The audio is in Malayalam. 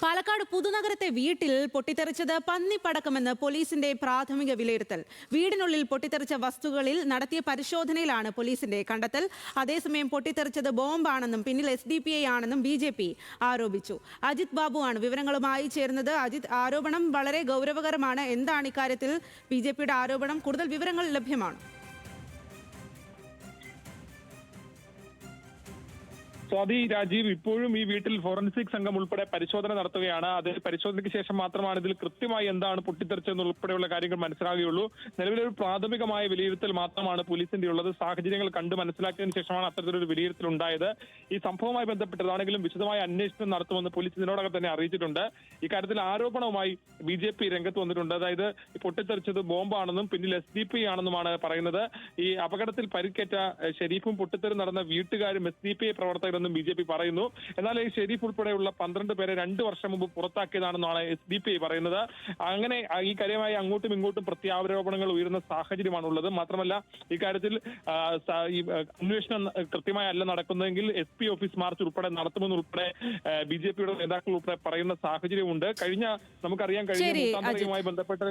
പാലക്കാട് പുതുനഗരത്തെ വീട്ടിൽ പൊട്ടിത്തെറിച്ചത് പന്നിപ്പടക്കമെന്ന് പോലീസിന്റെ പ്രാഥമിക വിലയിരുത്തൽ. വീടിനുള്ളിൽ പൊട്ടിത്തെറിച്ച വസ്തുക്കളിൽ നടത്തിയ പരിശോധനയിലാണ് പോലീസിന്റെ കണ്ടെത്തൽ. അതേസമയം പൊട്ടിത്തെറിച്ചത് ബോംബാണെന്നും പിന്നിൽ SDPI ആണെന്നും BJP ആരോപിച്ചു. അജിത് ബാബുവാണ് വിവരങ്ങളുമായി ചേരുന്നത്. അജിത്, ആരോപണം വളരെ ഗൗരവകരമാണ്. എന്താണ് ഇക്കാര്യത്തിൽ BJPയുടെ ആരോപണം? കൂടുതൽ വിവരങ്ങൾ ലഭ്യമാണ്? സ്വാതി, രാജീവ്, ഇപ്പോഴും ഈ വീട്ടിൽ ഫോറൻസിക് സംഘം ഉൾപ്പെടെ പരിശോധന നടത്തുകയാണ്. അത് പരിശോധനയ്ക്ക് ശേഷം മാത്രമാണ് ഇതിൽ കൃത്യമായി എന്താണ് പൊട്ടിത്തെറിച്ചതെന്നുൾപ്പെടെയുള്ള കാര്യങ്ങൾ മനസ്സിലാകുകയുള്ളൂ. നിലവിലൊരു പ്രാഥമികമായ വിലയിരുത്തൽ മാത്രമാണ് പോലീസിന്റെ ഉള്ളത്. സാഹചര്യങ്ങൾ കണ്ട് മനസ്സിലാക്കിയതിനു ശേഷമാണ് അത്തരത്തിലൊരു വിലയിരുത്തൽ ഉണ്ടായത്. ഈ സംഭവവുമായി ബന്ധപ്പെട്ടതാണെങ്കിലും വിശദമായ അന്വേഷണം നടത്തുമെന്ന് പോലീസ് ഇതിനോടകം തന്നെ അറിയിച്ചിട്ടുണ്ട്. ഇക്കാര്യത്തിൽ ആരോപണവുമായി BJP രംഗത്ത് വന്നിട്ടുണ്ട്. അതായത് പൊട്ടിത്തെറിച്ചത് ബോംബാണെന്നും പിന്നിൽ SDPI ആണെന്നുമാണ് പറയുന്നത്. ഈ അപകടത്തിൽ പരിക്കേറ്റ ഷെരീഫും പൊട്ടിത്തെറി നടന്ന വീട്ടുകാരും SDPI പ്രവർത്തകർ BJP പറയുന്നു. എന്നാൽ ഈ ഷെരീഫ് ഉൾപ്പെടെയുള്ള 12 പേരെ 2 വർഷം മുമ്പ് പുറത്താക്കിയതാണെന്നാണ് SDPI പറയുന്നത്. അങ്ങനെ ഈ കാര്യമായി അങ്ങോട്ടും ഇങ്ങോട്ടും പ്രത്യാരോപണങ്ങൾ ഉയരുന്ന സാഹചര്യമാണുള്ളത്. മാത്രമല്ല, ഇക്കാര്യത്തിൽ അന്വേഷണം കൃത്യമായി അല്ല നടക്കുന്നതെങ്കിൽ SP ഓഫീസ് മാർച്ച് ഉൾപ്പെടെ നടത്തുമെന്നുൾപ്പെടെ BJPയുടെ നേതാക്കൾ ഉൾപ്പെടെ പറയുന്ന സാഹചര്യമുണ്ട്. നമുക്കറിയാം, കഴിഞ്ഞ മുഖ്യമന്ത്രിയുമായി ബന്ധപ്പെട്ട്